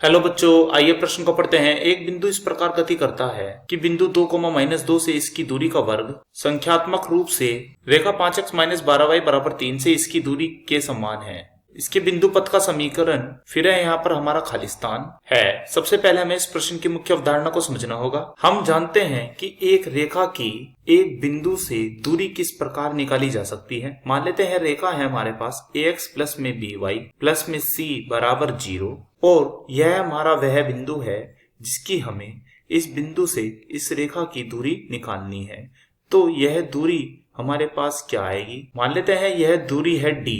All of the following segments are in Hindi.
हेलो बच्चों, आइए प्रश्न को पढ़ते हैं। एक बिंदु इस प्रकार गति करता है कि बिंदु 2, -2 से इसकी दूरी का वर्ग संख्यात्मक रूप से रेखा 5x - 12y = 3 से इसकी दूरी के समान है। इसके बिंदु पथ का समीकरण फिर है, यहाँ पर हमारा खाली स्थान है। सबसे पहले हमें इस प्रश्न की मुख्य अवधारणा को समझना होगा। हम जानते हैं कि एक रेखा की एक बिंदु से दूरी किस प्रकार निकाली जा सकती है। मान लेते हैं रेखा है हमारे पास ax प्लस में by प्लस में c बराबर 0 और यह हमारा वह बिंदु है जिसकी हमें इस बिंदु से इस रेखा की दूरी निकालनी है। तो यह दूरी हमारे पास क्या आएगी? मान लेते हैं यह दूरी है d,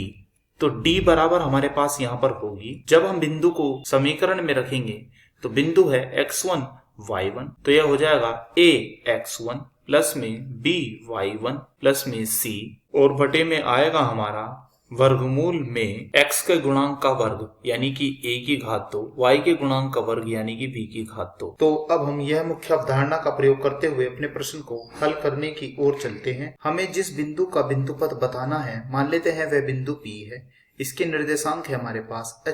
तो d बराबर हमारे पास यहाँ पर होगी। जब हम बिंदु को समीकरण में रखेंगे तो बिंदु है x1 y1, तो यह हो जाएगा ax1 प्लस में by1 प्लस में c और बटे में आएगा हमारा वर्गमूल में x के गुणांक का वर्ग यानी कि a की घात 2, y के गुणांक का वर्ग यानी कि b की घात 2। तो अब हम यह मुख्य अवधारणा का प्रयोग करते हुए अपने प्रश्न को हल करने की ओर चलते हैं। हमें जिस बिंदु का बिंदु पथ बताना है, मान लेते हैं वह बिंदु P है। इसके निर्देशांक है हमारे पास h,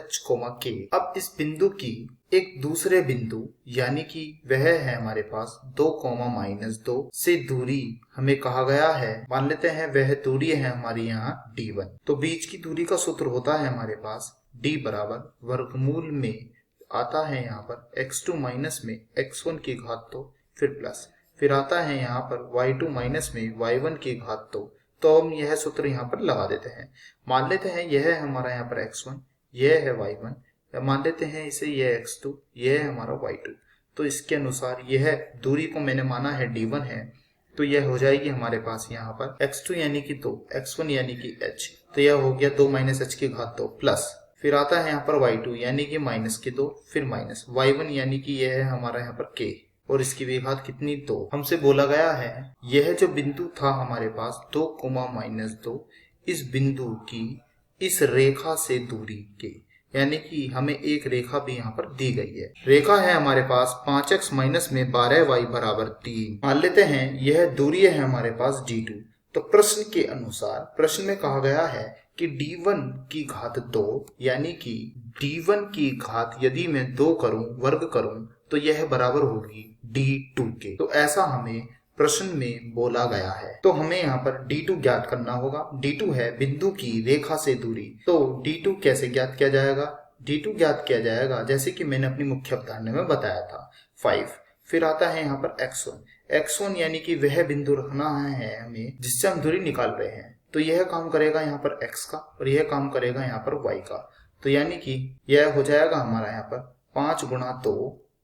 k। अब इस बिंदु की एक दूसरे बिंदु यानी कि वह है हमारे पास 2, -2 से दूरी हमें कहा गया है। मान लेते हैं वह दूरी है हमारी यहाँ d1। तो बीच की दूरी का सूत्र होता है हमारे पास d बराबर वर्गमूल में आता है यहाँ पर x2 माइनस में x1 की घात 2 फिर प्लस, फिर आता है यहाँ पर y2 माइनस में y1 की घात 2। तो हम यह सूत्र यहाँ पर लगा देते हैं। मान लेते हैं यह है हमारा यहाँ पर x1, यह है y1, मान लेते हैं इसे यह x2, यह है हमारा y2। तो इसके अनुसार यह दूरी को मैंने माना है d1 है, तो यह हो जाएगी हमारे पास यहाँ पर x2 यानी कि 2, x1 यानी कि h, तो यह हो गया 2 - h की घात 2 प्लस, फिर आता है यहाँ पर y2 यानी कि -2 फिर माइनस y1 यानी कि यह है हमारा यहाँ पर k और इसकी भी घात कितनी 2। हमसे बोला गया है यह जो बिंदु था हमारे पास 2, -2, इस बिंदु की इस रेखा से दूरी के, यानी कि हमें एक रेखा भी यहाँ पर दी गई है। रेखा है हमारे पास 5x - में 12y = 3। मान लेते हैं यह दूरी है हमारे पास d2। तो प्रश्न के अनुसार प्रश्न में कहा गया है कि d1 की घात 2 यानी कि d1 की घात यदि मैं 2 करूं, वर्ग करूं, तो यह बराबर होगी d2 के। तो ऐसा हमें प्रश्न में बोला गया है। तो हमें यहाँ पर d2 ज्ञात करना होगा। d2 है बिंदु की रेखा से दूरी। तो d2 कैसे ज्ञात किया जाएगा? d2 ज्ञात किया जाएगा जैसे कि मैंने अपनी मुख्य अवधारणा में बताया था 5। फिर आता है यहाँ पर x1 यानी कि वह बिंदु रखना है हमें जिससे हम दूरी निकाल रहे हैं। तो यह काम करेगा यहाँ पर x का और यह काम करेगा यहाँ पर y का। तो यानी कि यह हो जाएगा हमारा यहाँ पर 5 × 2,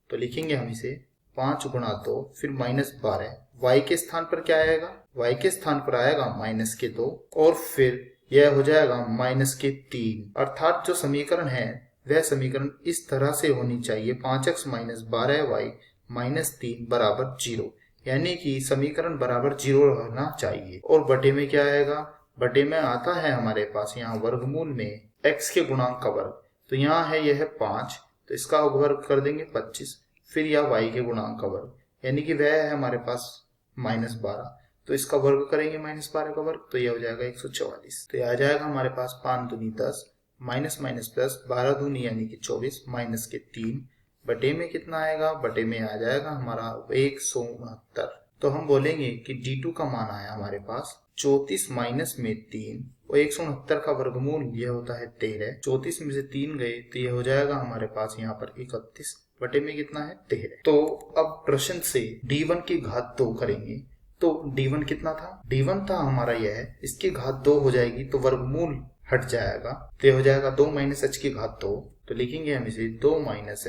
तो लिखेंगे हम इसे 5 × 2 फिर -12। y के स्थान पर क्या आएगा? y के स्थान पर आएगा -2 और फिर यह हो जाएगा -3। अर्थात जो समीकरण है वह समीकरण इस तरह से होनी चाहिए 5x - 12y - 3 = 0, यानी कि समीकरण बराबर 0 रहना चाहिए। और बटे में क्या आएगा? बटे में आता है हमारे पास यहाँ वर्गमूल में x के गुणांक का वर्ग। तो यहाँ है यह 5, तो इसका वर्ग कर देंगे 25, फिर यह y के गुणांक का वर्ग यानी कि वह है हमारे पास -12, तो इसका वर्ग करेंगे -12 का वर्ग, तो यह हो जाएगा 144। तो यह आ जाएगा हमारे पास 5 दूनी 10 माइनस प्लस 12 दूनी यानी कि 24 माइनस के 3 बटे में कितना आएगा? बटे में आ जाएगा हमारा 169। तो हम बोलेंगे कि d2 का मान आया हमारे पास 34 माइनस में 3 और 169 का वर्गमूल यह होता है 13। 34 में से 3 गए तो यह हो जाएगा हमारे पास यहाँ पर 31 बटे में कितना है 13। तो अब प्रश्न से d1 की घात 2 करेंगे तो d1 कितना था? d1 था हमारा यह, इसकी घात 2 हो जाएगी तो वर्गमूल हट जाएगा, तो यह हो जाएगा 2 - h की घात 2। तो लिखेंगे हम इसे 2 -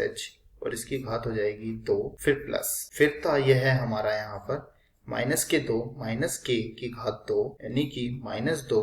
h और इसकी घात हो जाएगी 2 फिर प्लस, फिर था यह है हमारा यहाँ पर -2 - k की घात 2 यानी कि -2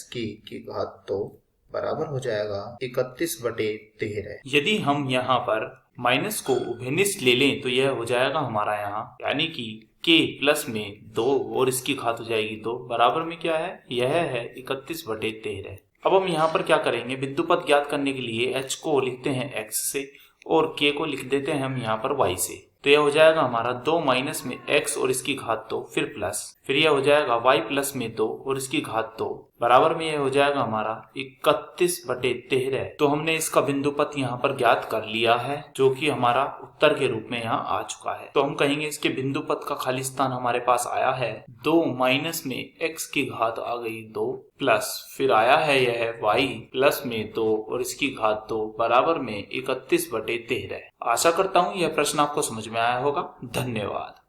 - k की घात 2 बराबर हो जाएगा 31/13। यदि हम यहाँ पर माइनस को उभयनिष्ठ ले लें तो यह हो जाएगा हमारा यहाँ यानी कि k प्लस में 2 और इसकी घात हो जाएगी 2 बराबर में क्या है? यह है 31/13। अब हम यहाँ पर क्या करेंगे? बिंदु पथ ज्ञात करने के लिए h को लिखते हैं x से और k को लिख देते हैं हम यहाँ पर y से। तो यह हो जाएगा हमारा 2 माइनस में x और इसकी घात 2 फिर प्लस, फिर यह हो जाएगा y प्लस में 2 और इसकी घात 2 बराबर में ये हो जाएगा हमारा 31/13। तो हमने इसका बिंदु पथ यहाँ पर ज्ञात कर लिया है, जो कि हमारा उत्तर के रूप में यहाँ आ चुका है। तो हम कहेंगे इसके बिंदु पथ का खाली स्थान हमारे पास आया है 2 माइनस में x की घात आ गई 2 प्लस फिर आया है यह y प्लस में 2 और इसकी घात 2 बराबर में 31/13। आशा करता हूँ यह प्रश्न आपको समझ में आया होगा। धन्यवाद।